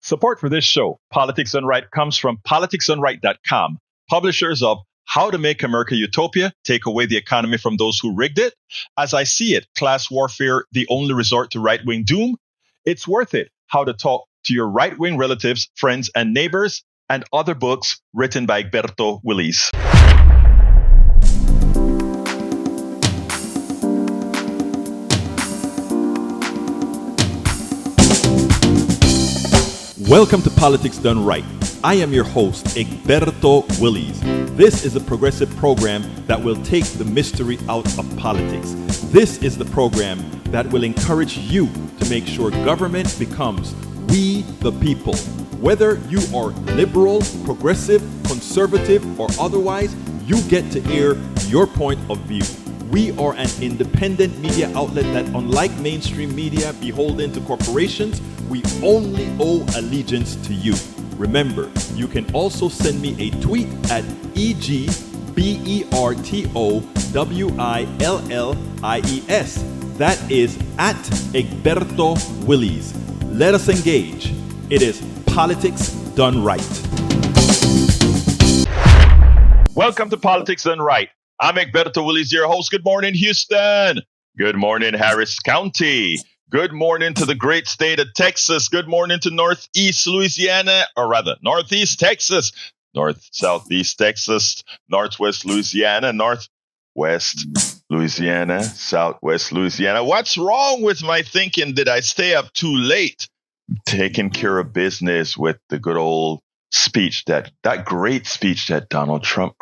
Support for this show, Politics Done Right, comes from politicsdoneright.com, publishers of How to Make America Utopia, Take Away the Economy from Those Who Rigged It, As I See It, Class Warfare, The Only Resort to Right-Wing Doom, It's Worth It, How to Talk to Your Right-Wing Relatives, Friends, and Neighbors, and other books written by Egberto, Willies. Welcome to Politics Done Right. I am your host, Egberto Willies. This is a progressive program that will take the mystery out of politics. This is the program that will encourage you to make sure government becomes we the people. Whether you are liberal, progressive, conservative, or otherwise, you get to air your point of view. We are an independent media outlet that, unlike mainstream media beholden to corporations, we only owe allegiance to you. Remember, you can also send me a tweet at EGBERTOWILLIES. That is at Egberto Willies. Let us engage. It is Politics Done Right. Welcome to Politics Done Right. I'm Egberto Willies, your host. Good morning, Houston. Good morning, Harris County. Good morning to the great state of Texas. Good morning to Northeast Louisiana, or rather, Northeast Texas, North, Southeast Texas, Northwest Louisiana, Northwest Louisiana, Southwest Louisiana. What's wrong with my thinking? Did I stay up too late? Taking care of business with the good old speech, that great speech that Donald Trump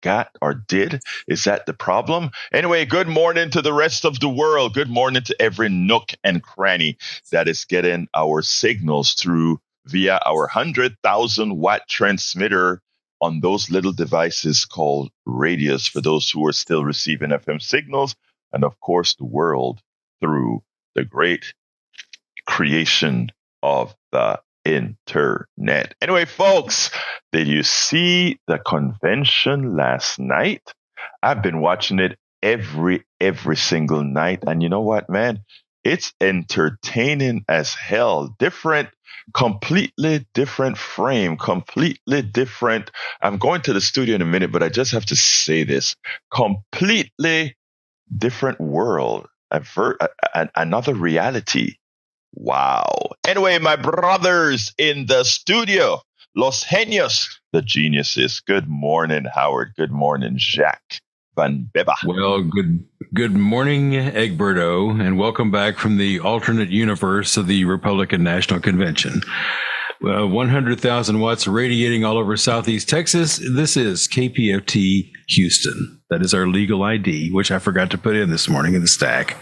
got or did. Is that the problem? Anyway, good morning to the rest of the world. Good morning to every nook and cranny that is getting our signals through via our 100,000 watt transmitter on those little devices called radios for those who are still receiving FM signals. And of course, the world through the great creation of the internet. Anyway, folks, did you see the convention last night? I've been watching it every single night. And you know what, man? It's entertaining as hell. Completely different frame, completely different. I'm going to the studio in a minute, but I just have to say this. Completely different world. Another reality. Wow. Anyway, my brothers in the studio, Los Genios, the geniuses. Good morning, Howard. Good morning, Jacques Van Beba. Well, good morning, Egberto, and welcome back from the alternate universe of the Republican National Convention. 100,000 watts radiating all over Southeast Texas. This is KPFT Houston. That is our legal ID, which I forgot to put in this morning in the stack.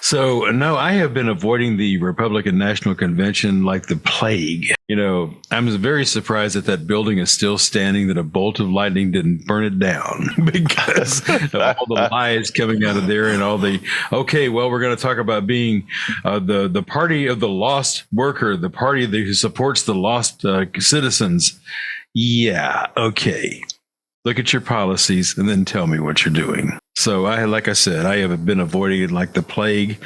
So, no, I have been avoiding the Republican National Convention like the plague. You know, I'm very surprised that building is still standing, that a bolt of lightning didn't burn it down because of all the lies coming out of there and all the, okay, well, we're going to talk about being the party of the lost worker, the party who supports the lost citizens. Yeah, okay. Look at your policies and then tell me what you're doing. So like I said, I have been avoiding it like the plague.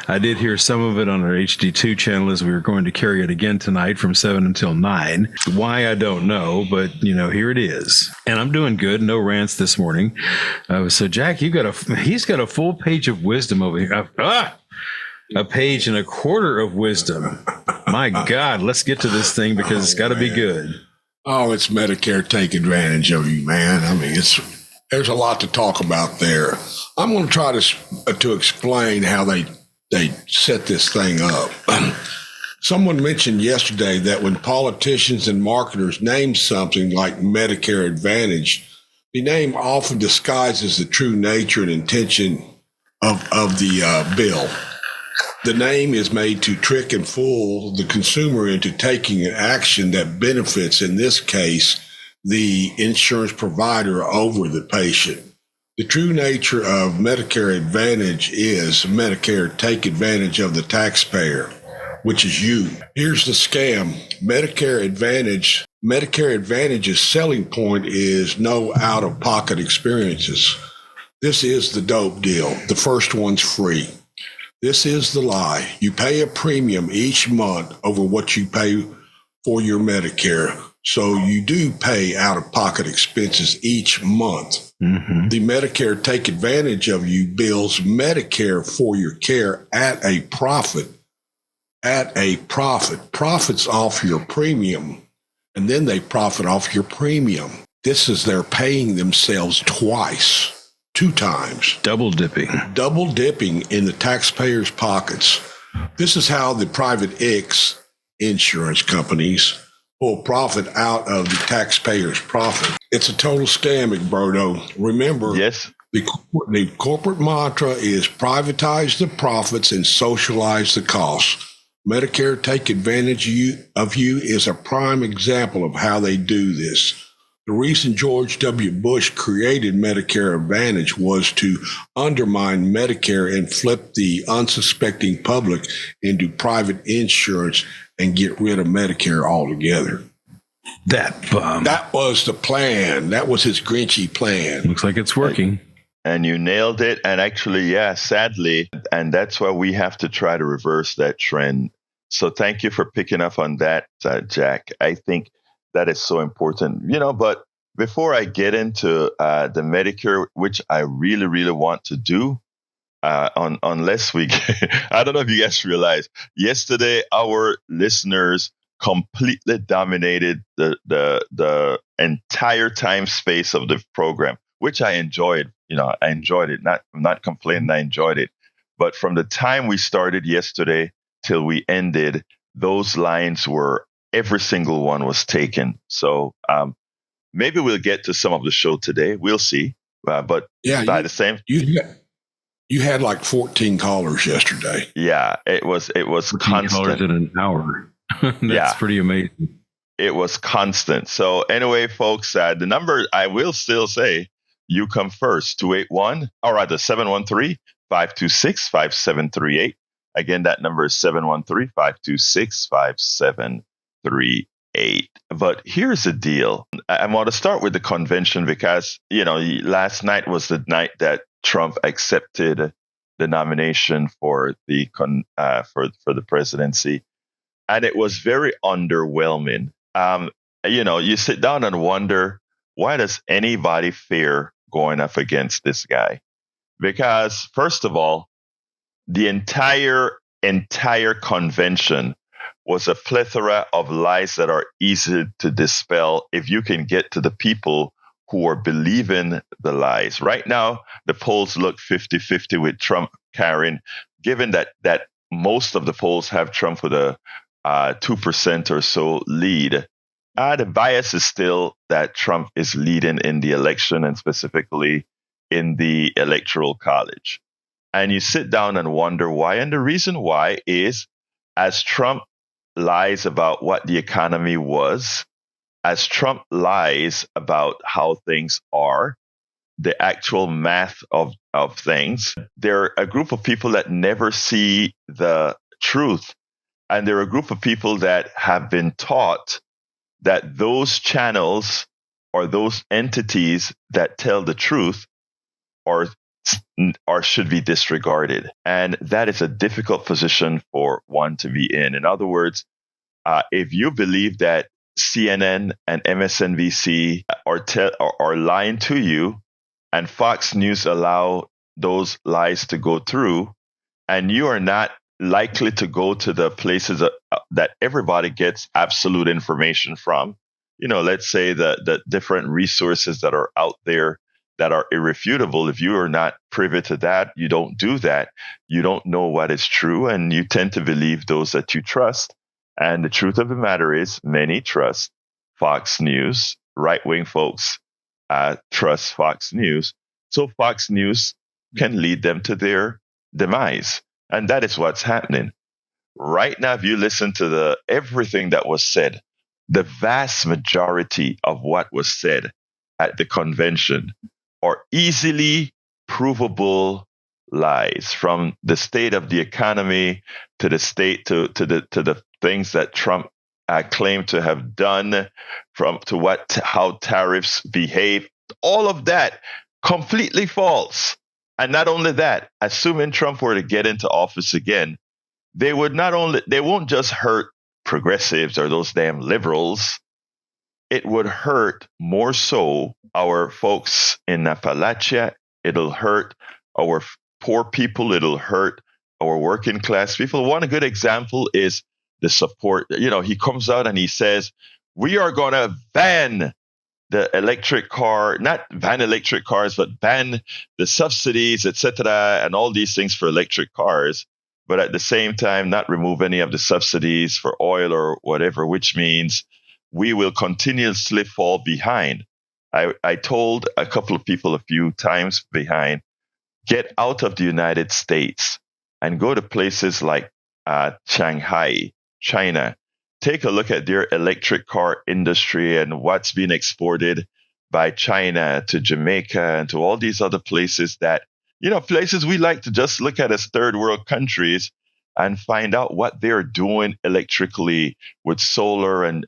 I did hear some of it on our HD2 channel as we were going to carry it again tonight from 7 until 9. Why, I don't know, but here it is. And I'm doing good. No rants this morning. So Jack, he's got a full page of wisdom over here. A page and a quarter of wisdom. My God, let's get to this thing because it's got to be good. Oh, it's Medicare take advantage of you, man. I mean, there's a lot to talk about there. I'm going to try to explain how they set this thing up. Someone mentioned yesterday that when politicians and marketers name something like Medicare Advantage, the name often disguises the true nature and intention of the bill. The name is made to trick and fool the consumer into taking an action that benefits, in this case, the insurance provider over the patient. The true nature of Medicare Advantage is Medicare take advantage of the taxpayer, which is you. Here's the scam. Medicare Advantage's selling point is no out-of-pocket experiences. This is the dope deal. The first one's free. This is the lie. You pay a premium each month over what you pay for your Medicare. So you do pay out-of-pocket expenses each month. Mm-hmm. The Medicare Take Advantage of You bills Medicare for your care at a profit. Profits off your premium, and then they profit off your premium. This is they're paying themselves twice, 2 times. Double dipping In the taxpayers' pockets. This is how the private insurance companies pull profit out of the taxpayers' profit. It's a total scam, Egberto. Remember, Yes. the corporate mantra is privatize the profits and socialize the costs. Medicare Take Advantage of You is a prime example of how they do this. The reason George W. Bush created Medicare Advantage was to undermine Medicare and flip the unsuspecting public into private insurance and get rid of Medicare altogether. that bum. That was the plan. That was his Grinchy plan. Looks like it's working. And you nailed it. And actually, yeah, sadly, and that's why we have to try to reverse that trend. So thank you for picking up on that, Jack. I think that is so important, but before I get into the Medicare, which I really, really want to do, unless we, I don't know if you guys realize, yesterday our listeners completely dominated the entire time space of the program, which I enjoyed. I enjoyed it. I'm not complaining. I enjoyed it. But from the time we started yesterday till we ended, those lines were, every single one was taken. So maybe we'll get to some of the show today. We'll see. But Yeah, by the same, you had like 14 callers yesterday. yeah, it was $14 constant. in an hour. That's Yeah. pretty amazing. It was constant. So anyway, folks, the number I will still say, you come first, 281, or rather 713-526-5738. Again, that number is 713-526-5738. But here's the deal. I want to start with the convention because, last night was the night that Trump accepted the nomination for the for the presidency. And it was very underwhelming. You sit down and wonder, why does anybody fear going up against this guy? Because first of all, the entire convention was a plethora of lies that are easy to dispel if you can get to the people who are believing the lies. Right now, the polls look 50-50 with Trump carrying, given that most of the polls have Trump with a 2% or so lead. The bias is still that Trump is leading in the election and specifically in the Electoral College. And you sit down and wonder why. And the reason why is as Trump lies about what the economy was, as Trump lies about how things are, the actual math of things, there are a group of people that never see the truth. And there are a group of people that have been taught that those channels or those entities that tell the truth or should be disregarded. And that is a difficult position for one to be in. In other words, if you believe that CNN and MSNBC are lying to you and Fox News allow those lies to go through, and you are not likely to go to the places that everybody gets absolute information from, let's say the different resources that are out there that are irrefutable. If you are not privy to that, you don't do that. You don't know what is true, and you tend to believe those that you trust. And the truth of the matter is, many trust Fox News. Right-wing folks trust Fox News. So Fox News can lead them to their demise. And that is what's happening. Right now, if you listen to everything that was said, the vast majority of what was said at the convention are easily provable lies, from the state of the economy to the state to the things that Trump claimed to have done, how tariffs behave. All of that completely false. And not only that, assuming Trump were to get into office again, they won't just hurt progressives or those damn liberals, it would hurt more so our folks in Appalachia. It'll hurt our poor people. It'll hurt our working class people. One good example is the support. He comes out and he says, we are going to ban the electric car, not ban electric cars, but ban the subsidies, etc., and all these things for electric cars. But at the same time, not remove any of the subsidies for oil or whatever, which means we will continuously fall behind. I told a couple of people a few times behind, get out of the United States and go to places like Shanghai, China. Take a look at their electric car industry and what's being exported by China to Jamaica and to all these other places that, places we like to just look at as third world countries and find out what they're doing electrically with solar and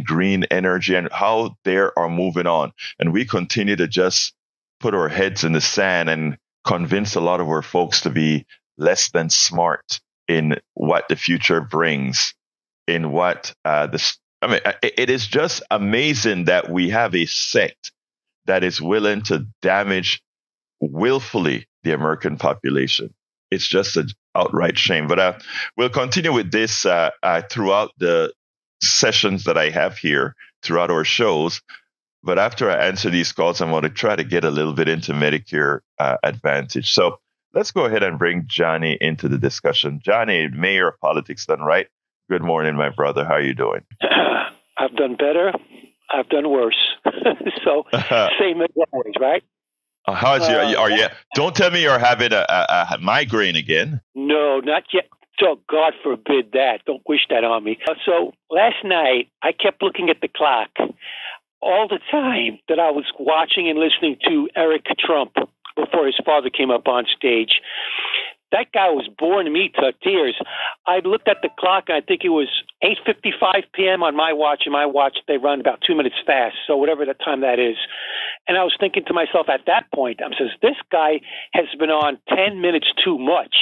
green energy and how they are moving on. And we continue to just put our heads in the sand and convince a lot of our folks to be less than smart in what the future brings, in what it is just amazing that we have a sect that is willing to damage willfully the American population. It's just an outright shame. But we'll continue with this throughout the sessions that I have here, throughout our shows. But after I answer these calls, I'm going to try to get a little bit into Medicare Advantage. So let's go ahead and bring Johnny into the discussion. Johnny, Mayor of Politics Done Right. Good morning, my brother. How are you doing? I've done better. I've done worse. So same as always, right? How's are you? Don't tell me you're having a migraine again. No, not yet. So God forbid that. Don't wish that on me. So last night, I kept looking at the clock all the time that I was watching and listening to Eric Trump before his father came up on stage. That guy was boring me to tears. I looked at the clock, and I think it was 8:55 p.m. on my watch. And my watch, they run about 2 minutes fast, so whatever the time that is. And I was thinking to myself at that point, I says, this guy has been on 10 minutes too much.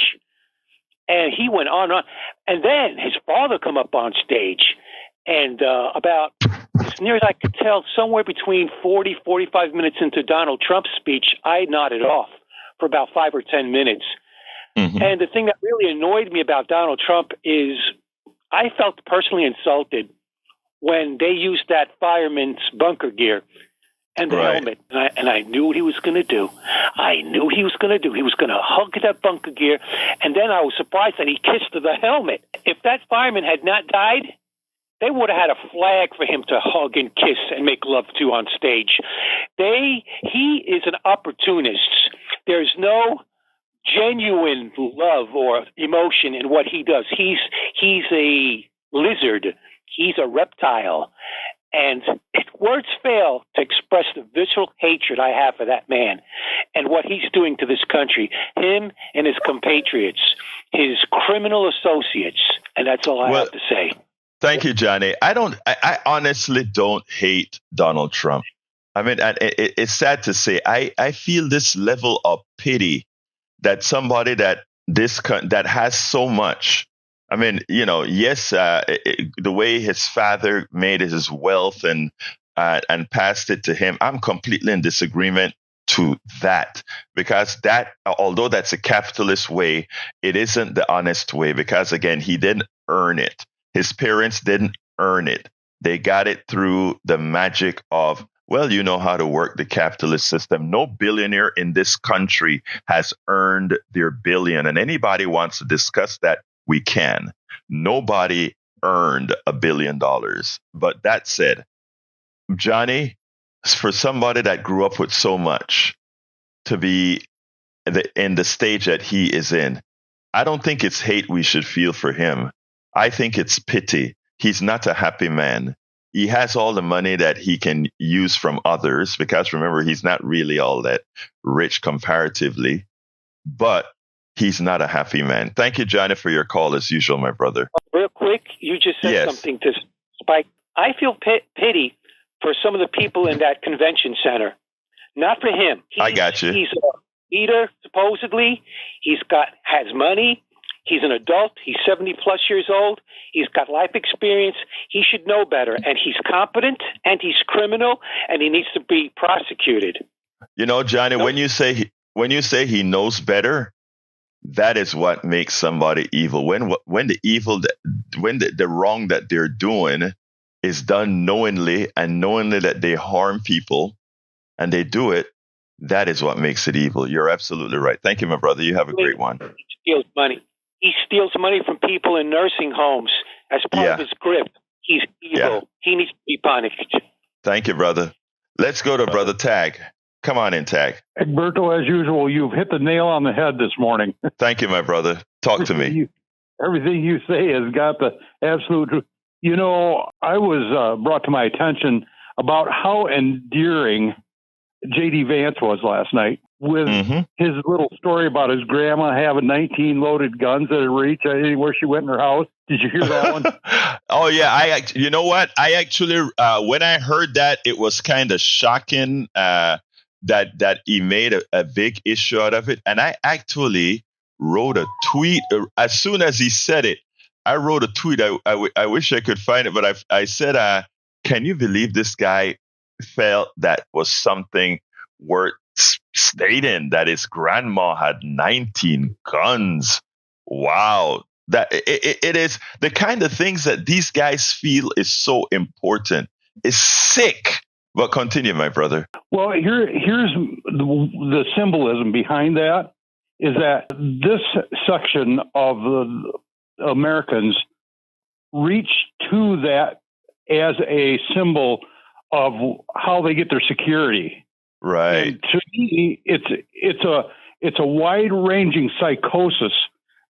And he went on and on. And then his father come up on stage, and about, as near as I could tell, somewhere between 40, 45 minutes into Donald Trump's speech, I nodded off for about 5 or 10 minutes. Mm-hmm. And the thing that really annoyed me about Donald Trump is I felt personally insulted when they used that fireman's bunker gear and the helmet. And I knew what he was going to do. I knew he was going to do. He was going to hug that bunker gear. And then I was surprised that he kissed the helmet. If that fireman had not died, they would have had a flag for him to hug and kiss and make love to on stage. He is an opportunist. There's no genuine love or emotion in what he does. He's a lizard. He's a reptile. And words fail to express the visceral hatred I have for that man and what he's doing to this country, him and his compatriots, his criminal associates. And that's all I have to say. Thank you, Johnny. I honestly don't hate Donald Trump. I mean, it's sad to say, I feel this level of pity that somebody that has so much. I mean, yes, the way his father made his wealth and passed it to him, I'm completely in disagreement to that, because that, although that's a capitalist way, it isn't the honest way, because again, he didn't earn it. His parents didn't earn it. They got it through the magic of, well, you know how to work the capitalist system. No billionaire in this country has earned their billion. And anybody wants to discuss that, we can. Nobody earned $1 billion. But that said, Johnny, for somebody that grew up with so much to be in the stage that he is in, I don't think it's hate we should feel for him. I think it's pity. He's not a happy man. He has all the money that he can use from others, because remember, he's not really all that rich comparatively, but he's not a happy man. Thank you, Johnny, for your call as usual, my brother. Real quick, you just said something to Spike. I feel pity for some of the people in that convention center. Not for him. I got you. He's a leader, supposedly. Has money. He's an adult. He's 70 plus years old. He's got life experience. He should know better. And he's competent and he's criminal and he needs to be prosecuted. You know, Johnny, Nope. when you say he knows better, that is what makes somebody evil. When the wrong that they're doing is done knowingly that they harm people and they do it, that is what makes it evil. You're absolutely right. Thank you, my brother. You have a great one. He steals money. He steals money from people in nursing homes as part of his grip. He's evil. Yeah. He needs to be punished. Thank you, brother. Let's go to Brother Tag. Come on in, Tag. Egberto, as usual, you've hit the nail on the head this morning. Thank you, my brother. Talk to me. Everything you say has got the absolute truth. You know, I was brought to my attention about how endearing JD Vance was last night with his little story about his grandma having 19 loaded guns at her reach anywhere she went in her house. Did you hear that one? Oh, yeah. You know what? I actually, when I heard that, it was kind of shocking that he made a big issue out of it. And I actually wrote a tweet as soon as he said it. I wrote a tweet. I wish I could find it, but I said, can you believe this guy felt that was something worth stating, that his grandma had 19 guns? Wow. That it is the kind of things that these guys feel is so important. It's sick. But continue, my brother. Well, here's the symbolism behind that is that this section of the Americans reach to that as a symbol of how they get their security. Right. And to me, it's a wide-ranging psychosis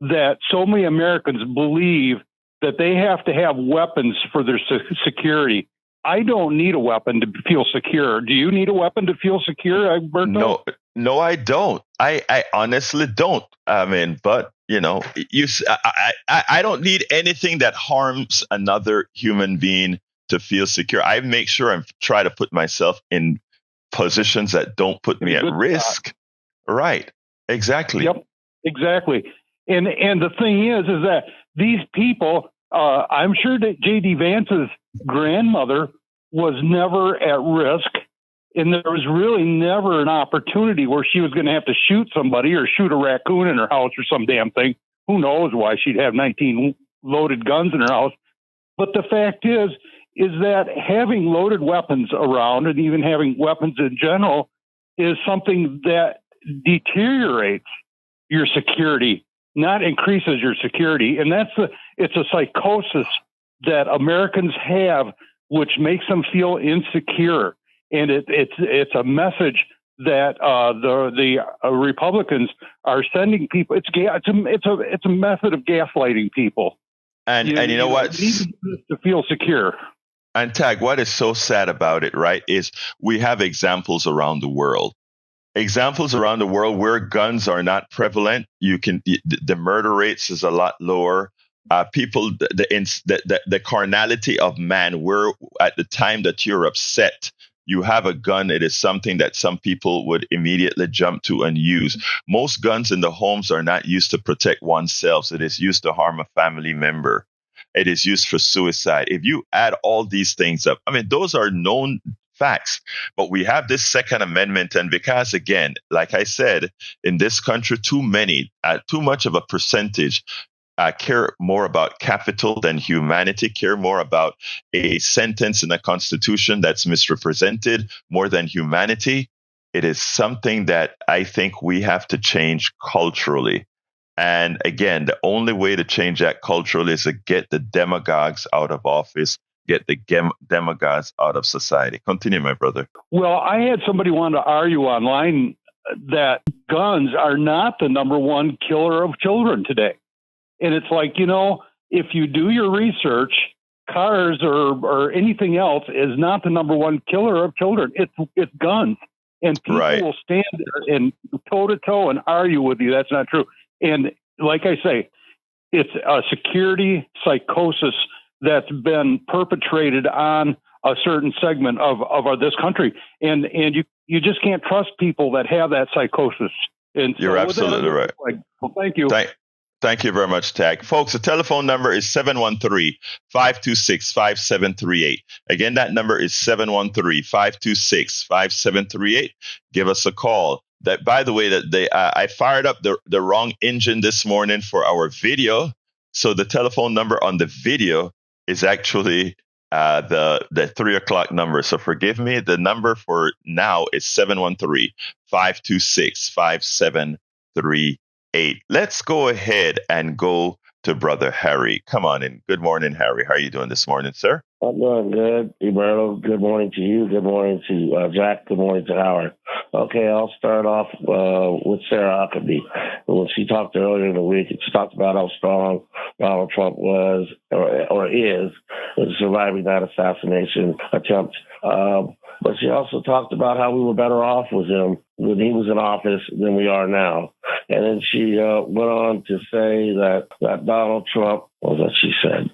that so many Americans believe that they have to have weapons for their security. I don't need a weapon to feel secure. Do you need a weapon to feel secure, Egberto? No, I don't. I honestly don't. I mean, but you know, I don't need anything that harms another human being to feel secure. I make sure I try to put myself in positions that don't put me at risk. Right. Exactly. Yep. Exactly. And the thing is that these people, I'm sure that JD Vance's grandmother was never at risk, and there was really never an opportunity where she was going to have to shoot somebody or shoot a raccoon in her house or some damn thing. Who knows why she'd have 19 loaded guns in her house. But the fact is that having loaded weapons around and even having weapons in general is something that deteriorates your security, not increases your security. And it's a psychosis that Americans have, which makes them feel insecure. And it's a message that the Republicans are sending people. It's a method of gaslighting people. And you know what? To feel secure. And Tag, what is so sad about it, right, is we have examples around the world. Examples around the world where guns are not prevalent. The murder rates is a lot lower. People, the carnality of man, where at the time that you're upset, you have a gun. It is something that some people would immediately jump to and use. Most guns in the homes are not used to protect oneself. It is used to harm a family member. It is used for suicide. If you add all these things up, I mean, those are known facts. But we have this Second Amendment. And because, again, like I said, in this country, too much of a percentage care more about capital than humanity, care more about a sentence in a constitution that's misrepresented more than humanity. It is something that I think we have to change culturally. And again, the only way to change that culturally is to get the demagogues out of office, get the demagogues out of society. Continue, my brother. Well, I had somebody want to argue online that guns are not the number one killer of children today. And it's like, if you do your research, cars or anything else is not the number one killer of children. It's guns. And people will stand there and toe-to-toe and argue with you. That's not true. And like I say, it's a security psychosis that's been perpetrated on a certain segment of this country. And you just can't trust people that have that psychosis. And so you're absolutely right. Well, thank you. Thank you very much, Tag. Folks, the telephone number is 713-526-5738. Again, that number is 713-526-5738. Give us a call. That, by the way, I fired up the wrong engine this morning for our video. So the telephone number on the video is actually the 3 o'clock number. So forgive me. The number for now is 713-526-5738. Let's go ahead and go to Brother Harry. Come on in. Good morning, Harry. How are you doing this morning, sir? I'm doing good, Egberto. Good morning to you. Good morning to Jack. Good morning to Howard. Okay, I'll start off with Sarah Huckabee. When she talked earlier in the week, she talked about how strong Donald Trump was or is surviving that assassination attempt. But she also talked about how we were better off with him when he was in office than we are now. And then she went on to say that Donald Trump, what was that she said?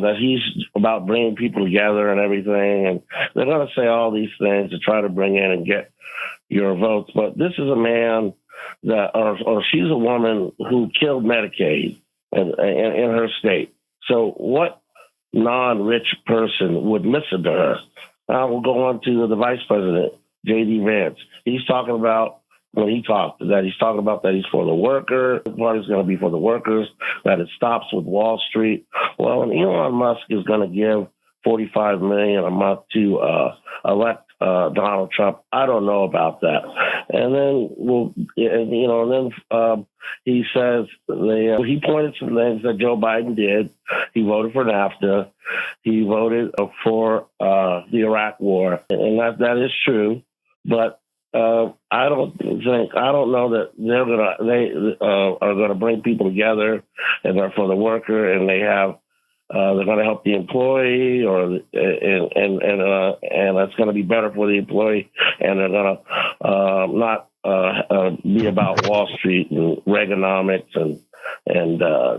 That he's about bringing people together and everything. And they're going to say all these things to try to bring in and get your votes. But this is a man that, or she's a woman who killed Medicaid in her state. So what non-rich person would listen to her? Now we'll go on to the vice president, JD Vance. He's talking about, when he talked, that he's talking about that he's for the worker. The party's going to be for the workers, that it stops with Wall Street. Well, and Elon Musk is going to give $45 million a month to elect Donald Trump. I don't know about that. And then he says he pointed some things that Joe Biden did. He voted for NAFTA. He voted for the Iraq War, and that is true. But I don't know that they are gonna bring people together and they're for the worker, and they're going to help the employee, and that's going to be better for the employee, and they're going to not be about Wall Street and Reaganomics and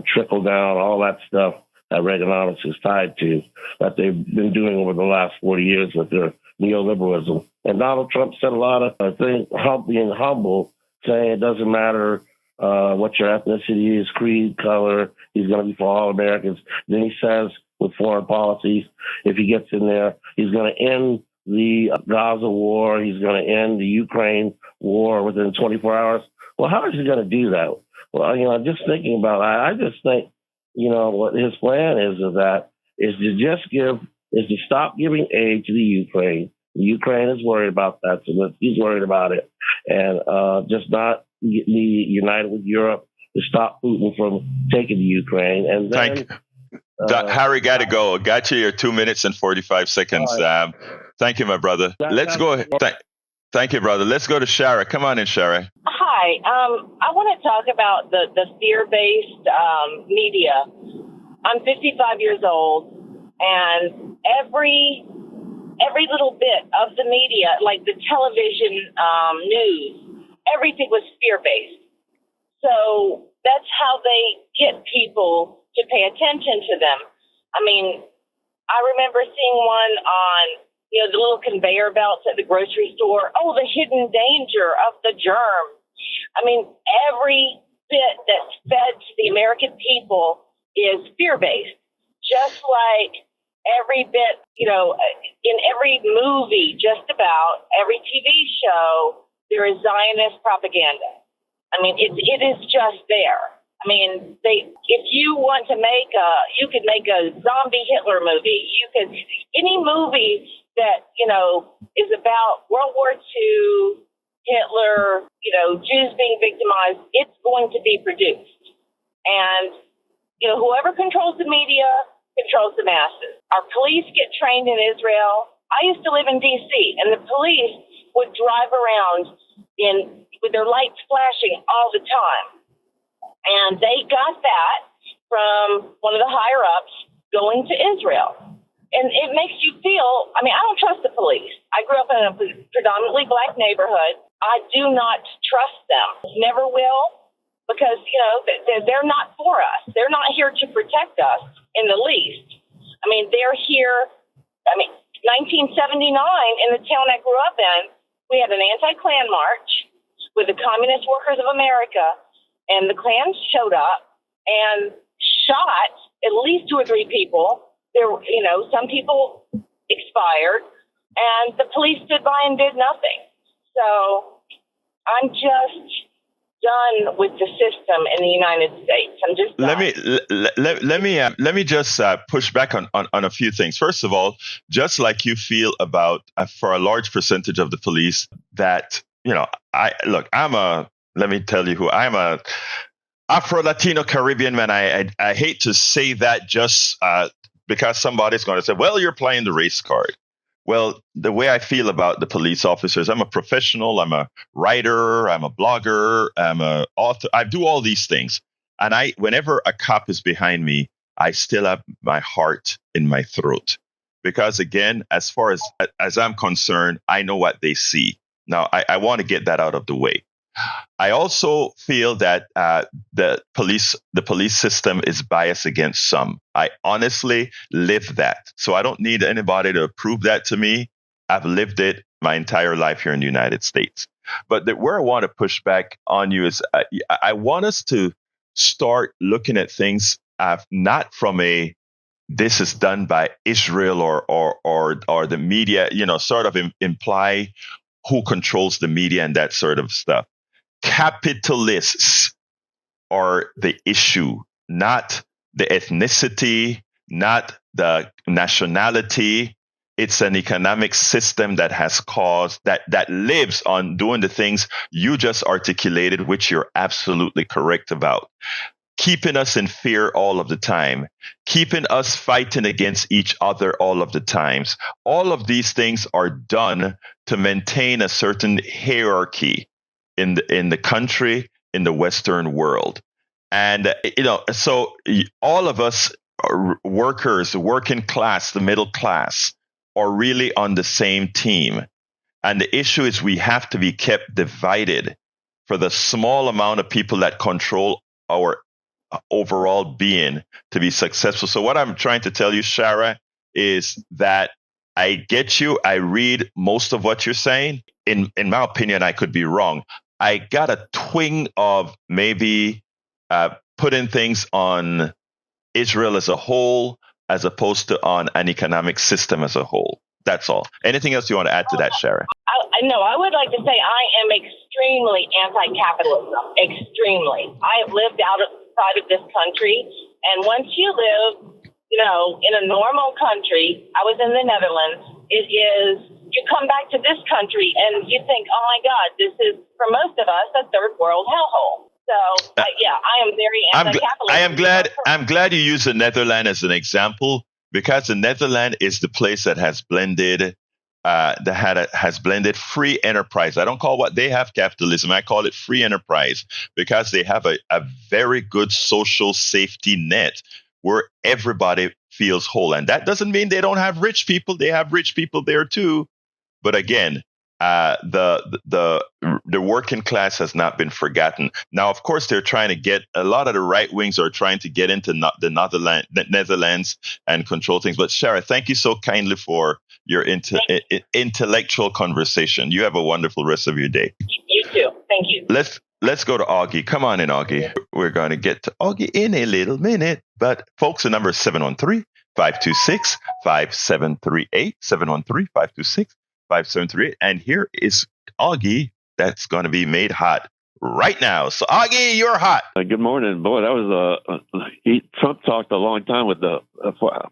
trickle down, all that stuff that Reaganomics is tied to, that they've been doing over the last 40 years with their neoliberalism. And Donald Trump said a lot of things, being humble, saying it doesn't matter what your ethnicity is, creed, color. He's going to be for all Americans. Then he says, with foreign policies, if he gets in there, he's going to end the Gaza war. He's going to end the Ukraine war within 24 hours. Well, how is he going to do that? Well, just thinking about it, I just think, what his plan is to stop giving aid to the Ukraine. The Ukraine is worried about that, so he's worried about it, and just not be united with Europe to stop Putin from taking the Ukraine. And then, thank you. Harry, got to go. Got you your 2 minutes and 45 seconds. Right. Thank you, my brother. Let's go ahead. Thank you, brother. Let's go to Shara. Come on in, Shara. Hi. I want to talk about the fear-based media. I'm 55 years old, and every little bit of the media, like the television news, everything was fear-based. So that's how they get people to pay attention to them. I mean, I remember seeing one on, the little conveyor belts at the grocery store. Oh, the hidden danger of the germ. I mean, every bit that's fed to the American people is fear-based. Just like every bit, in every movie, just about every TV show, there is Zionist propaganda. I mean, it is just there. I mean, if you want to you could make a zombie Hitler movie. Any movie that, is about World War II, Hitler, Jews being victimized, it's going to be produced. And, whoever controls the media controls the masses. Our police get trained in Israel. I used to live in D.C., and the police would drive around with their lights flashing all the time. And they got that from one of the higher-ups going to Israel. And it makes you feel, I don't trust the police. I grew up in a predominantly black neighborhood. I do not trust them. Never will, because, they're not for us. They're not here to protect us in the least. They're here. 1979, in the town I grew up in, we had an anti-Klan march with the Communist Workers of America, and the Klan showed up and shot at least 2 or 3 people. There, some people expired, and the police stood by and did nothing. So I'm just done with the system in the United States. I'm just done. Let me just push back on a few things. First of all, just like you feel about for a large percentage of the police that let me tell you who I'm a Afro-Latino Caribbean man. I hate to say that just because somebody's going to say, well, you're playing the race card. Well, the way I feel about the police officers, I'm a professional, I'm a writer, I'm a blogger, I'm a author. I do all these things. And whenever a cop is behind me, I still have my heart in my throat. Because again, as far as I'm concerned, I know what they see. Now, I want to get that out of the way. I also feel that the police system is biased against some. I honestly live that. So I don't need anybody to prove that to me. I've lived it my entire life here in the United States. But where I want to push back on you is I want us to start looking at things not from this is done by Israel or the media, sort of imply who controls the media and that sort of stuff. Capitalists are the issue, not the ethnicity, not the nationality. It's an economic system that has caused that lives on doing the things you just articulated, which you're absolutely correct about. Keeping us in fear all of the time, keeping us fighting against each other all of the times. All of these things are done to maintain a certain hierarchy in the country, in the Western world. And, so all of us workers, the working class, the middle class are really on the same team. And the issue is we have to be kept divided for the small amount of people that control our overall being to be successful. So what I'm trying to tell you, Shara, is that I get you. I read most of what you're saying. In my opinion, I could be wrong. I got a twinge of maybe putting things on Israel as a whole, as opposed to on an economic system as a whole. That's all. Anything else you want to add to that, Shara? I would like to say I am extremely anti-capitalism. Extremely. I have lived outside of this country, and once you live, in a normal country, I was in the Netherlands. It is, you come back to this country and you think, oh my God, this is, for most of us, a third world hellhole. So, I am very anti-capitalist. I'm glad you use the Netherlands as an example, because the Netherlands is the place that has blended free enterprise. I don't call what they have capitalism. I call it free enterprise, because they have a very good social safety net where everybody feels whole. And that doesn't mean they don't have rich people. They have rich people there too. But again, the working class has not been forgotten. Now, of course, they're trying to get, a lot of the right wings are trying to get into the Netherlands and control things. But Shara, thank you so kindly for your intellectual conversation. You have a wonderful rest of your day. You too. Thank you. Let's go to Augie. Come on in, Augie. We're going to get to Augie in a little minute. But folks, the number is 713-526-5738, 713-526-5738. And here is Augie that's going to be made hot right now. So, Augie, you're hot. Good morning. Boy, that was Trump talked a long time with the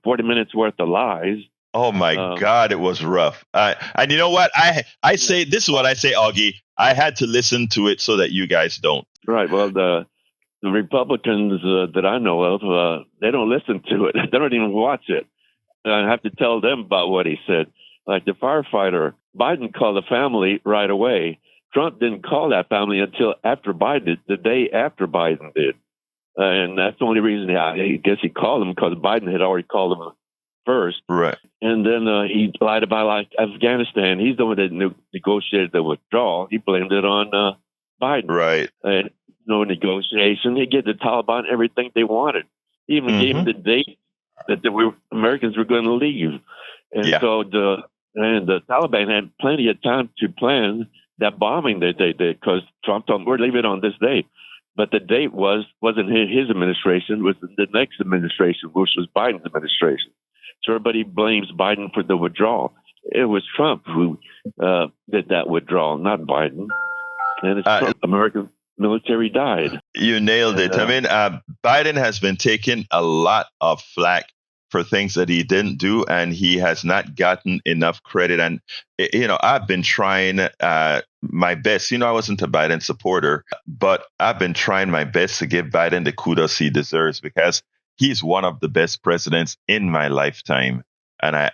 40 minutes worth of lies. Oh, my God, it was rough. And you know what? I say, this is what I say, Augie. I had to listen to it so that you guys don't. Right. Well, the Republicans that I know of, they don't listen to it. They don't even watch it. I have to tell them about what he said. Like the firefighter, Biden called the family right away. Trump didn't call that family until after Biden, the day after Biden did. And that's the only reason I guess he called them, because Biden had already called them first. Right. And then he lied about Afghanistan. He's the one that negotiated the withdrawal. He blamed it on Biden. Right. And no negotiation. He gave the Taliban everything they wanted. He even gave them the date that Americans were going to leave. And so the Taliban had plenty of time to plan that bombing that they did, because Trump told them, we're leaving on this day. but the date wasn't his administration, it was the next administration, which was Biden's administration. So everybody blames Biden for the withdrawal. It was Trump who did that withdrawal, not Biden. And it's Trump. American military died. You nailed it. I mean, Biden has been taking a lot of flack for things that he didn't do, and he has not gotten enough credit. And, I've been trying my best. I wasn't a Biden supporter, but I've been trying my best to give Biden the kudos he deserves, because he's one of the best presidents in my lifetime. And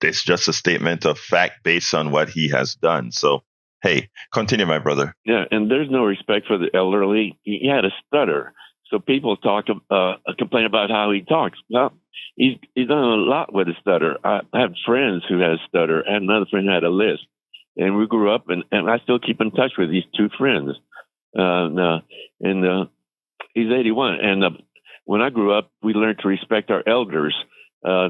it's just a statement of fact based on what he has done. So, hey, continue, my brother. Yeah, and there's no respect for the elderly. He had a stutter. So people complain about how he talks. Well, he's done a lot with a stutter. I have friends who had a stutter, and another friend who had a lisp. And we grew up, and I still keep in touch with these two friends. He's 81. And when I grew up, we learned to respect our elders. But I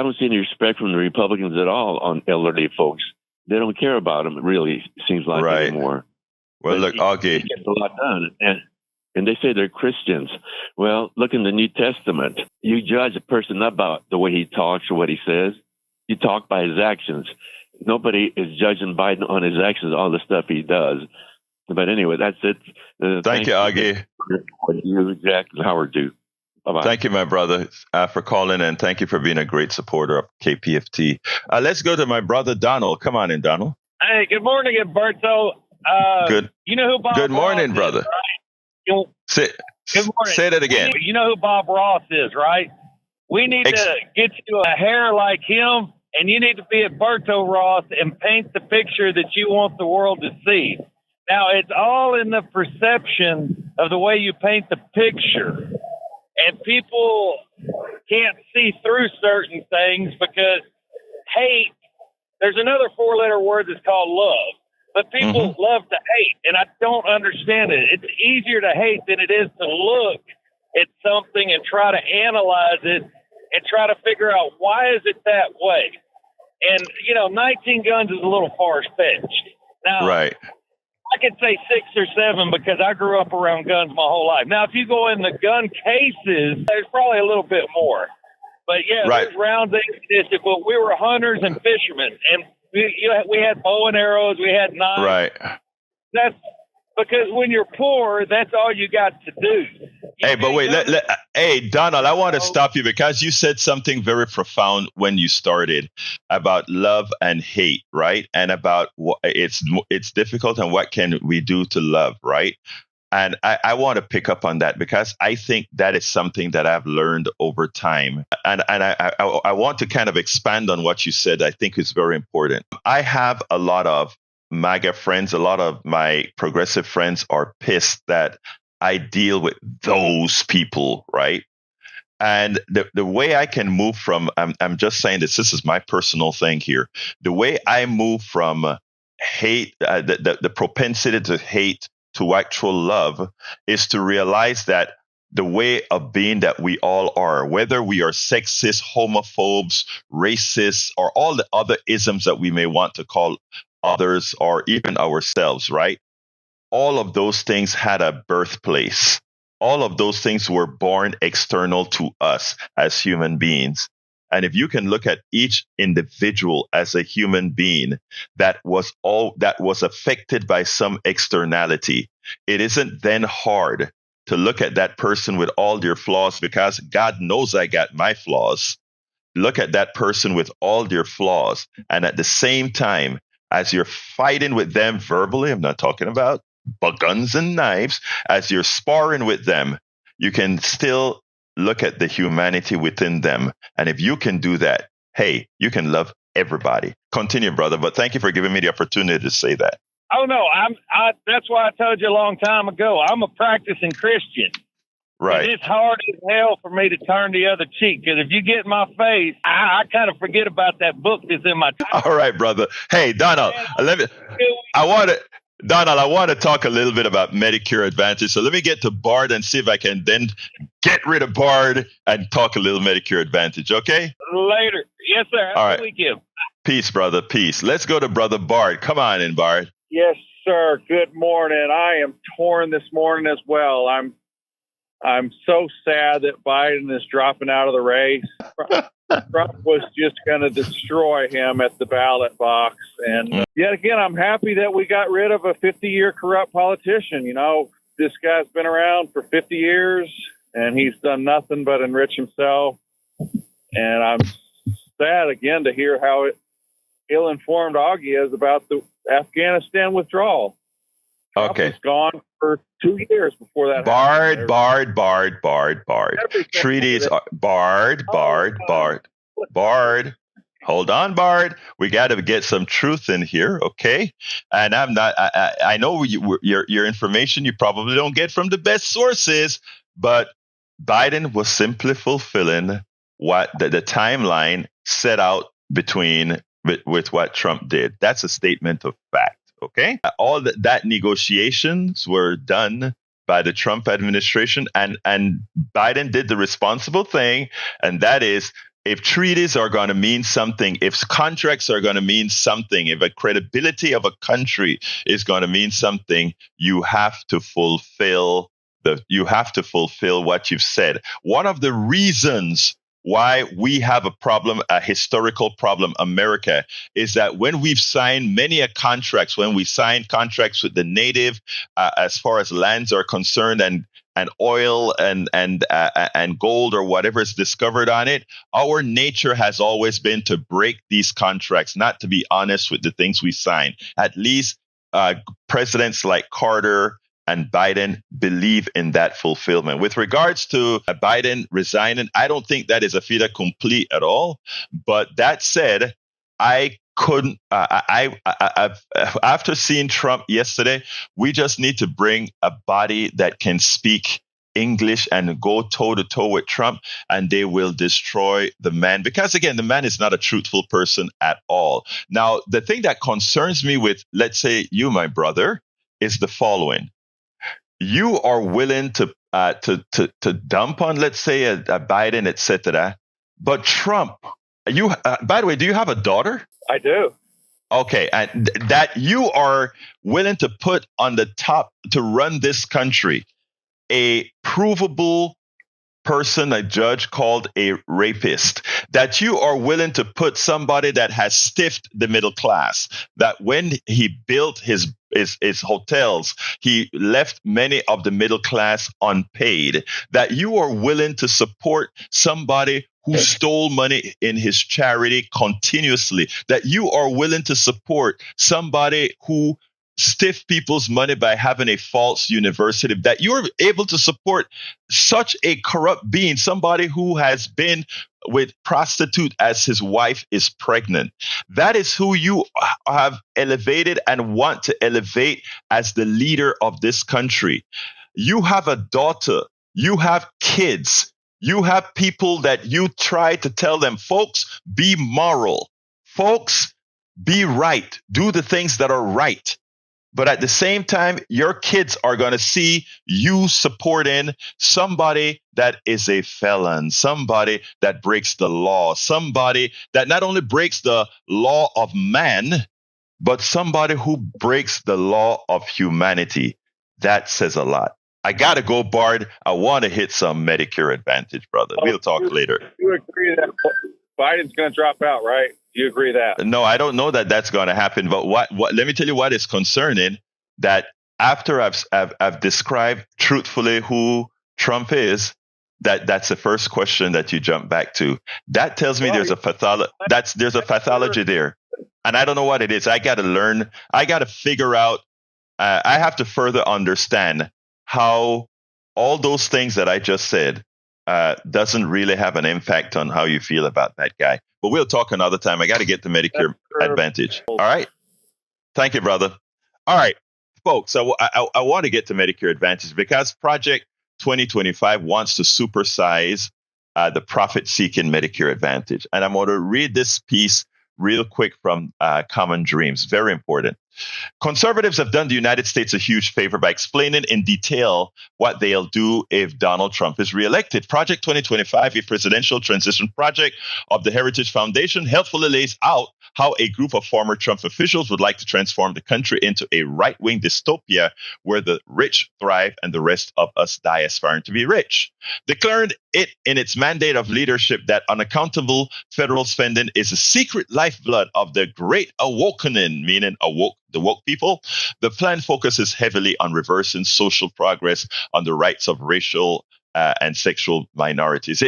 don't see any respect from the Republicans at all on elderly folks. They don't care about them, really, it seems like, anymore. Well, but look, okay. He gets a lot done. And they say they're Christians. Well, look in the New Testament. You judge a person not about the way he talks or what he says. You talk by his actions. Nobody is judging Biden on his actions, all the stuff he does. But anyway, that's it. Thank you, Augie. You, Jack, and Howard do. Bye-bye. Thank you, my brother, for calling, and thank you for being a great supporter of KPFT. Let's go to my brother, Donald. Come on in, Donald. Hey, good morning, Egberto. Good. You know who Bob Good morning, Ross brother. Is, right? Good morning. Say that again. You know who Bob Ross is, right? We need to get you a hair like him, and you need to be Egberto Ross and paint the picture that you want the world to see. Now, it's all in the perception of the way you paint the picture. And people can't see through certain things because hate, there's another four-letter word that's called love. But people love to hate, and I don't understand it. It's easier to hate than it is to look at something and try to analyze it and try to figure out why is it that way. And, 19 guns is a little far-fetched. Now, right. I could say 6 or 7 because I grew up around guns my whole life. Now, if you go in the gun cases, there's probably a little bit more. But, yeah, there's rounds, ammunition. But we were hunters and fishermen, and we had bow and arrows. We had knives. Right. That's because when you're poor, that's all you got to do. Hey, but wait. Hey, Donald, I want to stop you because you said something very profound when you started about love and hate, right? And about what it's difficult and what can we do to love, right? And I want to pick up on that because I think that is something that I've learned over time. And I want to kind of expand on what you said. I think is very important. I have a lot of MAGA friends. A lot of my progressive friends are pissed that I deal with those people, right? And the way I can move from, I'm just saying this is my personal thing here. The way I move from hate, the propensity to hate to actual love is to realize that the way of being that we all are, whether we are sexist, homophobes, racists, or all the other isms that we may want to call others or even ourselves, right? All of those things had a birthplace. All of those things were born external to us as human beings. And if you can look at each individual as a human being that was affected by some externality, it isn't then hard to look at that person with all their flaws because God knows I got my flaws. Look at that person with all their flaws. And at the same time, as you're fighting with them verbally, I'm not talking about guns and knives, as you're sparring with them, you can still look at the humanity within them. And if you can do that, hey, you can love everybody. Continue, brother. But thank you for giving me the opportunity to say that. Oh, no, that's why I told you a long time ago. I'm a practicing Christian. Right. And it's hard as hell for me to turn the other cheek because if you get in my face, I kind of forget about that book that's in my. All right, brother. Hey, Donald, I want to talk a little bit about Medicare Advantage. So let me get to Bard and see if I can then get rid of Bard and talk a little Medicare Advantage. Okay? Later. Yes, sir. All right. Weekend. Peace, brother. Peace. Let's go to Brother Bard. Come on in, Bard. Yes, sir. Good morning. I am torn this morning as well. I'm so sad that Biden is dropping out of the race. Trump was just going to destroy him at the ballot box. And yet again, I'm happy that we got rid of a 50-year corrupt politician. You know, this guy's been around for 50 years, and he's done nothing but enrich himself. And I'm sad again to hear how ill-informed Augie is about the Afghanistan withdrawal. Trump Okay. was gone for 2 years before that. Barred. Everything. Treaties are barred. Hold on, Bard. We got to get some truth in here, okay? And I'm not. I know your information you probably don't get from the best sources, but Biden was simply fulfilling what the timeline set out with what Trump did. That's a statement of fact. Okay, all that negotiations were done by the Trump administration, and Biden did the responsible thing, and that is, if treaties are going to mean something, if contracts are going to mean something, if a credibility of a country is going to mean something, you have to fulfill what you've said. One of the reasons why we have a historical problem, America, is that when we've signed many contracts, when we signed contracts with the native, as far as lands are concerned, and oil and gold or whatever is discovered on it, our nature has always been to break these contracts, not to be honest with the things we sign. At least presidents like Carter and Biden believe in that fulfillment. With regards to Biden resigning, I don't think that is a fait accompli at all. But that said, I couldn't. After seeing Trump yesterday, we just need to bring a body that can speak English and go toe to toe with Trump, and they will destroy the man. Because again, the man is not a truthful person at all. Now, the thing that concerns me with, let's say, you, my brother, is the following. You are willing to dump on, let's say, a Biden, etc. But Trump, by the way, do you have a daughter? I do. Okay, and that you are willing to put on the top to run this country a provable person, a judge called a rapist, that you are willing to put somebody that has stiffed the middle class, that when he built his hotels, he left many of the middle class unpaid, that you are willing to support somebody who stole money in his charity continuously, that you are willing to support somebody who stiff people's money by having a false university, that you're able to support such a corrupt being, somebody who has been with prostitute as his wife is pregnant. That is who you have elevated and want to elevate as the leader of this country. You have a daughter, you have kids, you have people that you try to tell them, folks, be moral, folks, be right, do the things that are right. But at the same time, your kids are going to see you supporting somebody that is a felon, somebody that breaks the law, somebody that not only breaks the law of man, but somebody who breaks the law of humanity. That says a lot. I got to go, Bard. I want to hit some Medicare Advantage, brother. We'll talk later. You agree that Biden's going to drop out, right? Do you agree that? No, I don't know that that's going to happen. But what? Let me tell you what is concerning. That after I've described truthfully who Trump is, that's the first question that you jump back to. That tells me there's a pathology there, and I don't know what it is. I got to learn. I got to figure out. I have to further understand how all those things that I just said doesn't really have an impact on how you feel about that guy. But we'll talk another time. I got to get the Medicare Advantage. All right. Thank you, brother. All right, folks. I want to get to Medicare Advantage because Project 2025 wants to supersize the profit-seeking Medicare Advantage. And I'm going to read this piece real quick from Common Dreams. Very important. Conservatives have done the United States a huge favor by explaining in detail what they'll do if Donald Trump is reelected. Project 2025, a presidential transition project of the Heritage Foundation, helpfully lays out how a group of former Trump officials would like to transform the country into a right-wing dystopia where the rich thrive and the rest of us die aspiring to be rich. Declaring it in its mandate of leadership that unaccountable federal spending is a secret lifeblood of the great awakening, meaning the woke people, the plan focuses heavily on reversing social progress on the rights of racial and sexual minorities.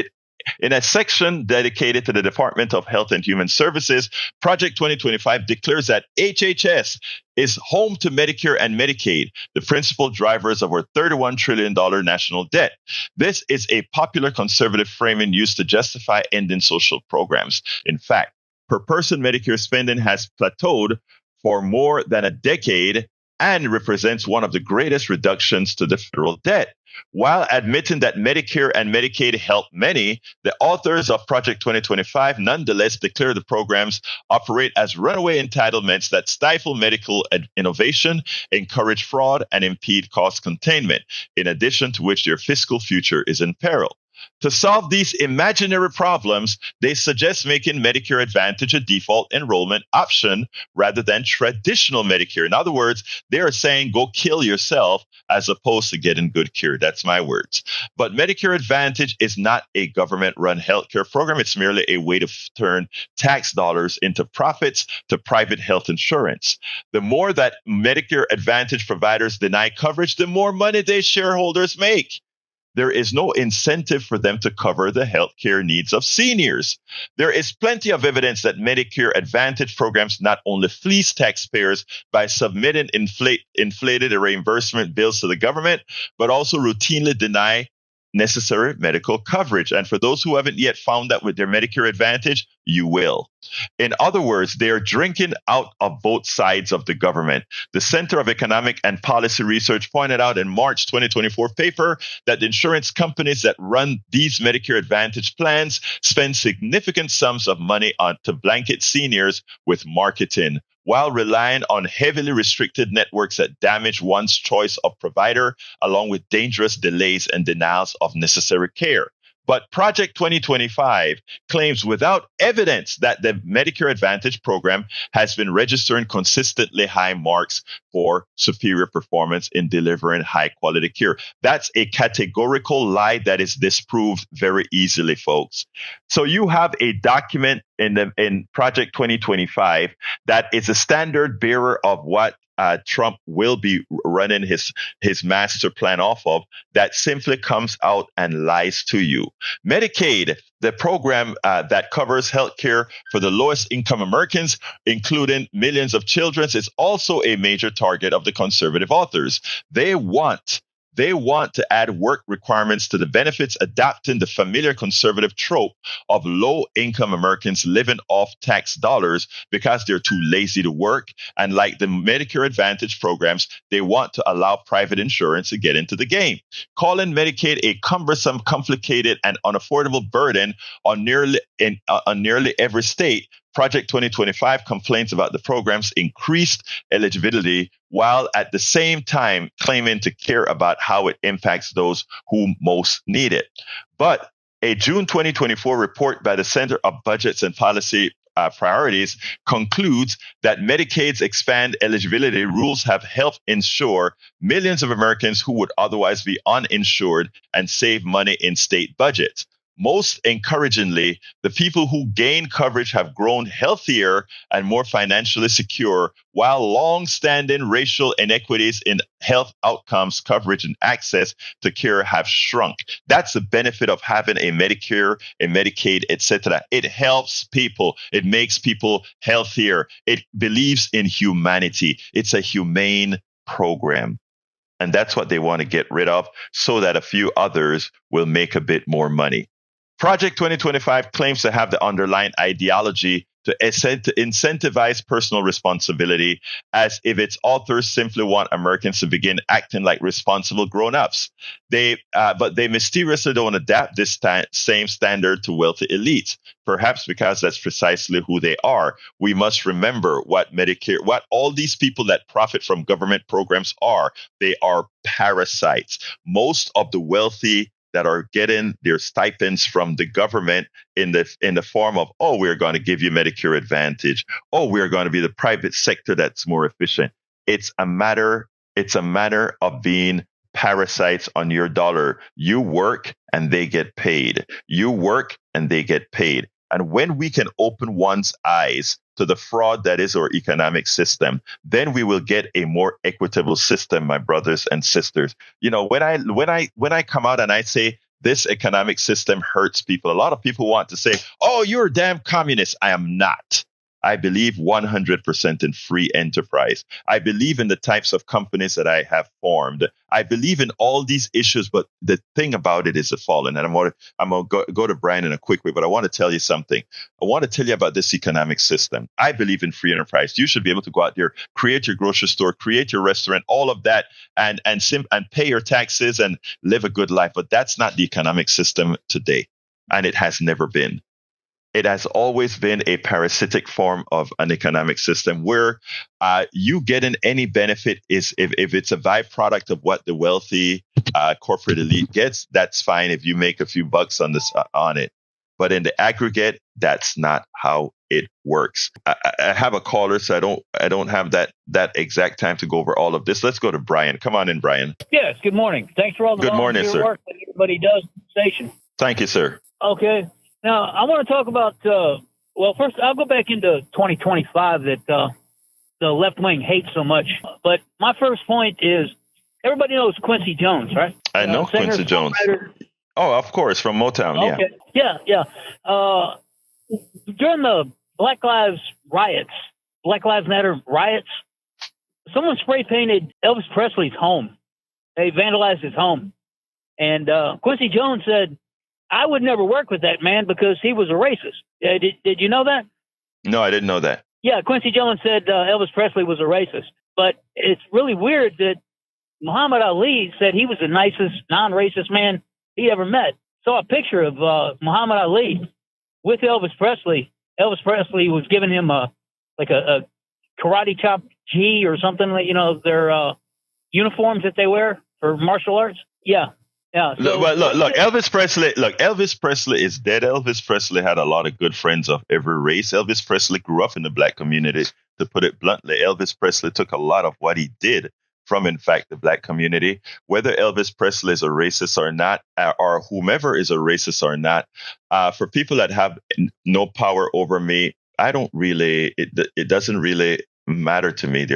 In a section dedicated to the Department of Health and Human Services, Project 2025 declares that HHS is home to Medicare and Medicaid, the principal drivers of our $31 trillion national debt. This is a popular conservative framing used to justify ending social programs. In fact, per person Medicare spending has plateaued for more than a decade and represents one of the greatest reductions to the federal debt. While admitting that Medicare and Medicaid help many, the authors of Project 2025 nonetheless declare the programs operate as runaway entitlements that stifle medical innovation, encourage fraud, and impede cost containment, in addition to which their fiscal future is in peril. To solve these imaginary problems, they suggest making Medicare Advantage a default enrollment option rather than traditional Medicare. In other words, they are saying go kill yourself as opposed to getting good care. That's my words. But Medicare Advantage is not a government-run healthcare program. It's merely a way to turn tax dollars into profits to private health insurance. The more that Medicare Advantage providers deny coverage, the more money their shareholders make. There is no incentive for them to cover the healthcare needs of seniors. There is plenty of evidence that Medicare Advantage programs not only fleece taxpayers by submitting inflated reimbursement bills to the government, but also routinely deny necessary medical coverage. And for those who haven't yet found that with their Medicare Advantage, you will. In other words, they are drinking out of both sides of the government. The Center of Economic and Policy Research pointed out in March 2024 paper that the insurance companies that run these Medicare Advantage plans spend significant sums of money to blanket seniors with marketing, while relying on heavily restricted networks that damage one's choice of provider, along with dangerous delays and denials of necessary care. But Project 2025 claims without evidence that the Medicare Advantage program has been registering consistently high marks for superior performance in delivering high quality care. That's a categorical lie that is disproved very easily, folks. So you have a document in Project 2025 that is a standard bearer of what Trump will be running his master plan off of, that simply comes out and lies to you. Medicaid, the program that covers health care for the lowest income Americans, including millions of children, is also a major target of the conservative authors. They want to add work requirements to the benefits, adapting the familiar conservative trope of low-income Americans living off tax dollars because they're too lazy to work. And like the Medicare Advantage programs, they want to allow private insurance to get into the game. Calling Medicaid a cumbersome, complicated, and unaffordable burden on nearly every state, Project 2025 complains about the program's increased eligibility, while at the same time claiming to care about how it impacts those who most need it. But a June 2024 report by the Center of Budgets and Policy Priorities concludes that Medicaid's expand eligibility rules have helped insure millions of Americans who would otherwise be uninsured and save money in state budgets. Most encouragingly, the people who gain coverage have grown healthier and more financially secure, while long-standing racial inequities in health outcomes, coverage, and access to care have shrunk. That's the benefit of having a Medicare, a Medicaid, etc. It helps people. It makes people healthier. It believes in humanity. It's a humane program. And that's what they want to get rid of so that a few others will make a bit more money. Project 2025 claims to have the underlying ideology to incentivize personal responsibility, as if its authors simply want Americans to begin acting like responsible grown-ups. But they mysteriously don't adapt this same standard to wealthy elites, perhaps because that's precisely who they are. We must remember what all these people that profit from government programs are. They are parasites. Most of the wealthy that are getting their stipends from the government in the form of, oh, we're going to give you Medicare Advantage. Oh, we're going to be the private sector that's more efficient. It's a matter of being parasites on your dollar. You work and they get paid. You work and they get paid. And when we can open one's eyes to the fraud that is our economic system, then we will get a more equitable system, my brothers and sisters. When I come out and I say this economic system hurts people, a lot of people want to say, oh, you're a damn communist. I am not. I believe 100% in free enterprise. I believe in the types of companies that I have formed. I believe in all these issues, but the thing about it is the following. And I'm going to go to Brian in a quick way, but I want to tell you something. I want to tell you about this economic system. I believe in free enterprise. You should be able to go out there, create your grocery store, create your restaurant, all of that, and pay your taxes and live a good life. But that's not the economic system today, and it has never been. It has always been a parasitic form of an economic system where you getting any benefit is if it's a byproduct of what the wealthy corporate elite gets, that's fine if you make a few bucks on it. But in the aggregate, that's not how it works. I have a caller, so I don't have that exact time to go over all of this. Let's go to Brian. Come on in, Brian. Yes, good morning. Thanks for all the good morning, sir. work that everybody does at the station. Thank you, sir. Okay. Now, I want to talk about, first, I'll go back into 2025 that the left wing hates so much. But my first point is everybody knows Quincy Jones, right? I know Quincy Jones. Oh, of course, from Motown, okay. Yeah. During the Black Lives Matter riots, someone spray painted Elvis Presley's home. They vandalized his home. And Quincy Jones said, I would never work with that man because he was a racist. Did you know that? No, I didn't know that. Yeah, Quincy Jones said Elvis Presley was a racist. But it's really weird that Muhammad Ali said he was the nicest non-racist man he ever met. Saw a picture of Muhammad Ali with Elvis Presley. Elvis Presley was giving him a karate chop G or something, their uniforms that they wear for martial arts. Yeah. Yeah. So, look. Elvis Presley is dead. Elvis Presley had a lot of good friends of every race. Elvis Presley grew up in the black community. To put it bluntly, Elvis Presley took a lot of what he did from, in fact, the black community. Whether Elvis Presley is a racist or not, or whomever is a racist or not, for people that have no power over me, I don't really. It doesn't really matter to me.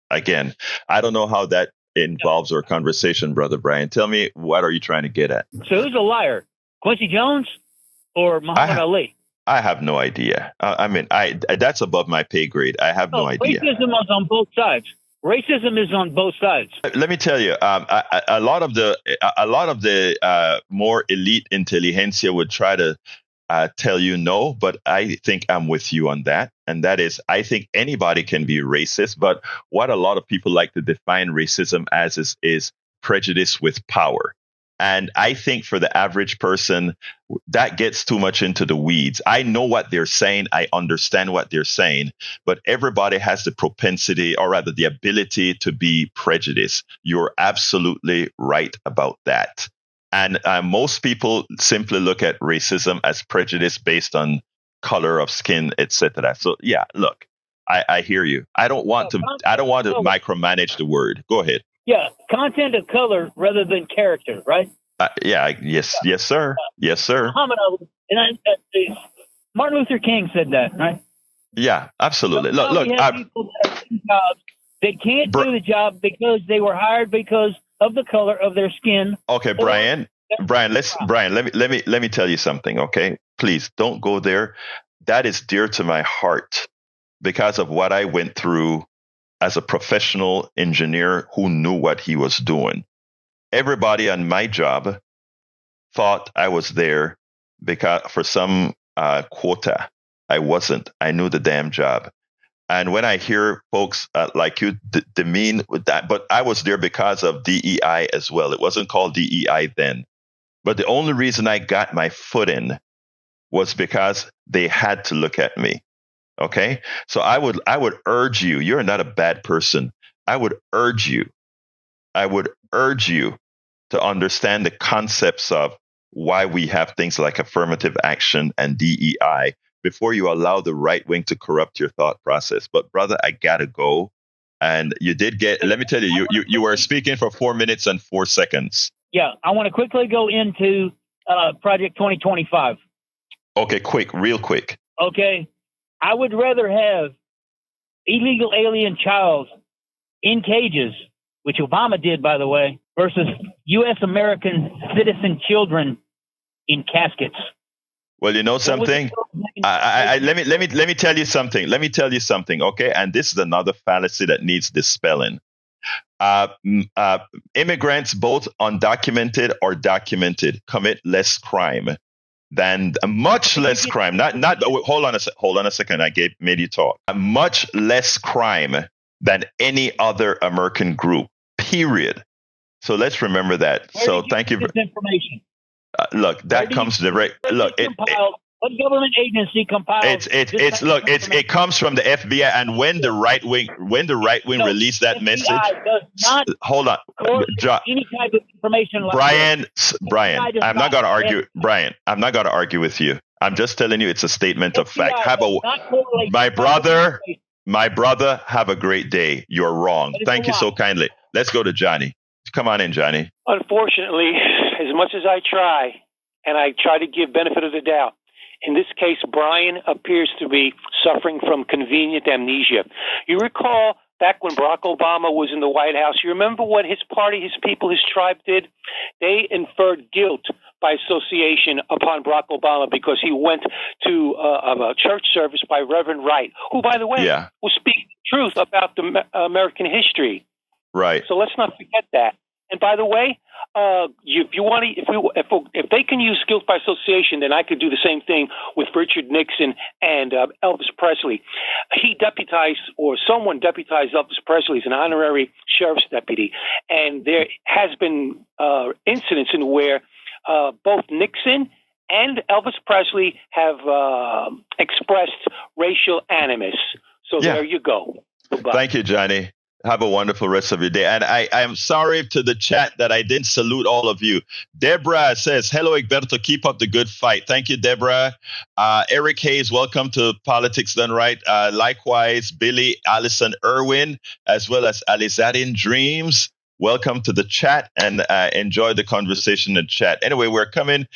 Again, I don't know how that involves our conversation, Brother Brian. Tell me, what are you trying to get at? So who's a liar, Quincy Jones or Muhammad Ali? I have no idea. That's above my pay grade. I have no idea. Racism is on both sides. Racism is on both sides. Let me tell you, a lot of the more elite intelligentsia would try to tell you no, but I think I'm with you on that. And that is, I think anybody can be racist. But what a lot of people like to define racism as is prejudice with power. And I think for the average person, that gets too much into the weeds. I know what they're saying. I understand what they're saying. But everybody has the propensity, or rather the ability, to be prejudiced. You're absolutely right about that. And most people simply look at racism as prejudice based on color of skin, etc. So, yeah, look, I hear you. I don't want to micromanage the word. Go ahead. Yeah, content of color rather than character, right? Yes, sir. Yes, sir. Muhammad Ali, and Martin Luther King said that, right? Yeah, absolutely. Look. People that have jobs, they can't do the job because they were hired because of the color of their skin. Okay, Brian, let me tell you something, okay? Please don't go there. That is dear to my heart because of what I went through as a professional engineer who knew what he was doing. Everybody on my job thought I was there because for some quota. I wasn't. I knew the damn job. And when I hear folks like you demean with that, but I was there because of DEI as well. It wasn't called DEI then. But the only reason I got my foot in was because they had to look at me. Okay? So I would urge you, you're not a bad person. I would urge you to understand the concepts of why we have things like affirmative action and DEI before you allow the right wing to corrupt your thought process. But brother, I gotta go. And you did get, let me tell you, you were speaking for 4 minutes and 4 seconds. Yeah, I want to quickly go into Project 2025. Okay, quick, real quick. Okay, I would rather have illegal alien child in cages, which Obama did, by the way, versus U.S. American citizen children in caskets. Well, you know something. Let me tell you something. Let me tell you something. Okay, and this is another fallacy that needs dispelling. Immigrants, both undocumented or documented, commit less crime than much less crime. Hold on a second. I made you talk. Much less crime than any other American group. Period. So let's remember that. So thank you. This information. Look, that comes direct. Look, what government agency compiled? It comes from the FBI, and when the right wing released that message, hold on, any type of information like Brian, I'm not going to argue. Brian, I'm not going to argue with you. I'm just telling you it's a statement of fact. My brother, have a great day. You're wrong. Thank you so kindly. Let's go to Johnny. Come on in, Johnny. Unfortunately, as much as I try, and I try to give benefit of the doubt, in this case, Brian appears to be suffering from convenient amnesia. You recall back when Barack Obama was in the White House, you remember what his party, his people, his tribe did? They inferred guilt by association upon Barack Obama because he went to a church service by Reverend Wright, who, by the way, was speaking the truth about the American history. Right. So let's not forget that. And by the way, if they can use guilt by association, then I could do the same thing with Richard Nixon and Elvis Presley. Someone deputized Elvis Presley as an honorary sheriff's deputy, and there has been incidents in where both Nixon and Elvis Presley have expressed racial animus. So there you go. Goodbye. Thank you, Johnny. Have a wonderful rest of your day. And I am sorry to the chat that I didn't salute all of you. Deborah says, hello, Egberto. Keep up the good fight. Thank you, Deborah. Eric Hayes, welcome to Politics Done Right. Likewise, Billy, Allison, Irwin, as well as Alizadin Dreams. Welcome to the chat and enjoy the conversation in chat. Anyway, we're coming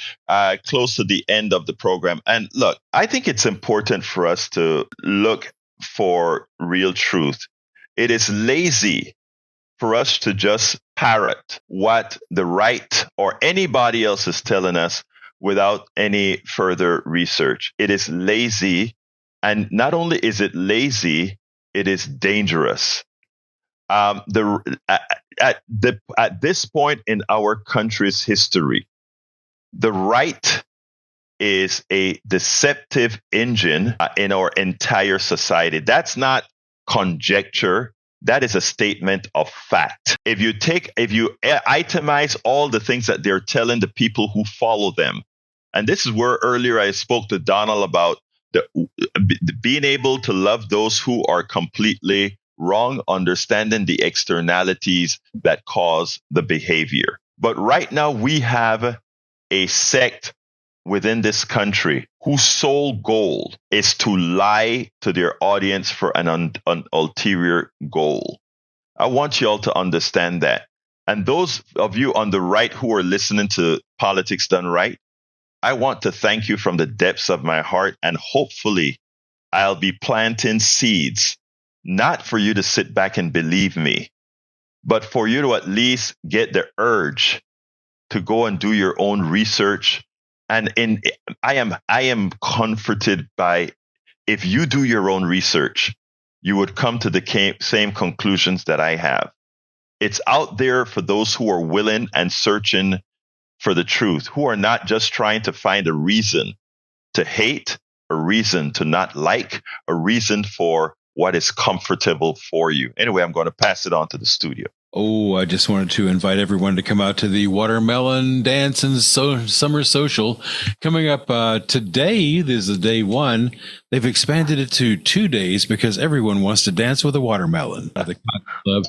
close to the end of the program. And look, I think it's important for us to look for real truth. It is lazy for us to just parrot what the right or anybody else is telling us without any further research. It is lazy. And not only is it lazy, it is dangerous. At this point in our country's history, the right is a deceptive engine in our entire society. That's not conjecture. That is a statement of fact. If you itemize all the things that they're telling the people who follow them, and this is where earlier I spoke to Donald about being able to love those who are completely wrong, understanding the externalities that cause the behavior. But right now we have a sect within this country whose sole goal is to lie to their audience for an ulterior goal. I want you all to understand that. And those of you on the right who are listening to Politics Done Right, I want to thank you from the depths of my heart. And hopefully I'll be planting seeds, not for you to sit back and believe me, but for you to at least get the urge to go and do your own research. And I am comforted by, if you do your own research, you would come to the same conclusions that I have. It's out there for those who are willing and searching for the truth, who are not just trying to find a reason to hate, a reason to not like, a reason for what is comfortable for you. Anyway, I'm going to pass it on to the studio. Oh, I just wanted to invite everyone to come out to the Watermelon Dance and Summer Social coming up today. This is day one. They've expanded it to 2 days because everyone wants to dance with a watermelon. Club.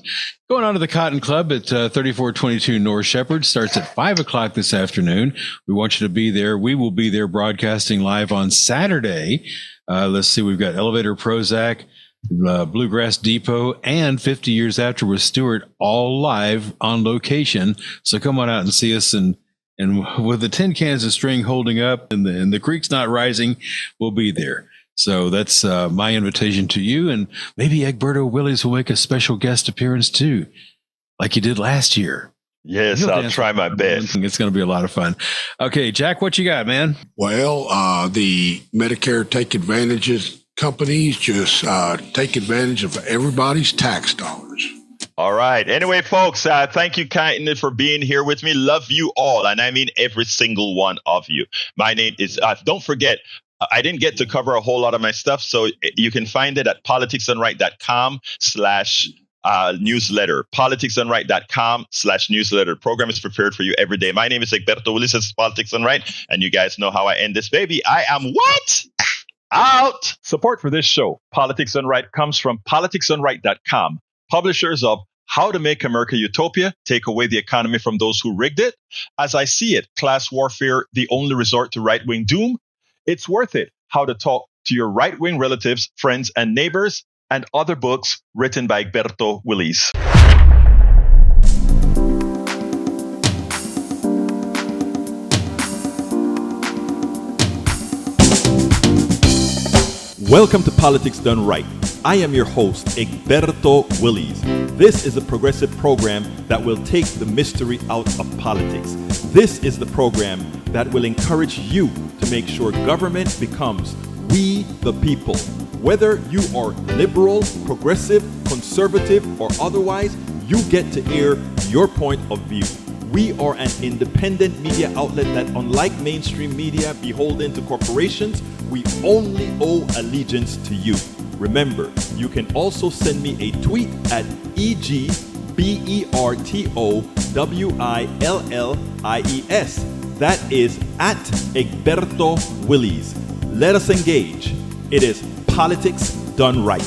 Going on to the Cotton Club at 3422 North Shepherd. Starts at 5 o'clock this afternoon. We want you to be there. We will be there broadcasting live on Saturday. Let's see. We've got Elevator Prozac, Bluegrass Depot, and 50 Years After with Stewart, all live on location. So come on out and see us. And with the tin cans of string holding up and the creek's not rising, we'll be there. So that's my invitation to you. And maybe Egberto Willies will make a special guest appearance too, like he did last year. Yes, I'll try my best. It's going to be a lot of fun. Okay, Jack, what you got, man? Well, the Medicare Take Advantages companies just take advantage of everybody's tax dollars. All right. Anyway, folks, thank you kindly for being here with me. Love you all. And I mean every single one of you. My name is, don't forget, I didn't get to cover a whole lot of my stuff, so you can find it at politicsdoneright.com/newsletter. politicsdoneright.com/newsletter. Program is prepared for you every day. My name is Egberto Willies. This is Politics Done Right, and you guys know how I end this baby. I am what? Out. Support for this show, Politics Done Right, comes from politicsdoneright.com, publishers of How to Make America Utopia, Take Away the Economy from Those Who Rigged It, As I See It, Class Warfare, The Only Resort to Right-Wing Doom, It's Worth It, How to Talk to Your Right-Wing Relatives, Friends, and Neighbors, and other books written by Egberto Willies. Welcome to Politics Done Right. I am your host, Egberto Willies. This is a progressive program that will take the mystery out of politics. This is the program that will encourage you to make sure government becomes we the people. Whether you are liberal, progressive, conservative, or otherwise, you get to air your point of view. We are an independent media outlet that, unlike mainstream media beholden to corporations, we only owe allegiance to you. Remember, you can also send me a tweet at EGBERTOWILLIES. That is at Egberto Willies. Let us engage. It is Politics Done Right.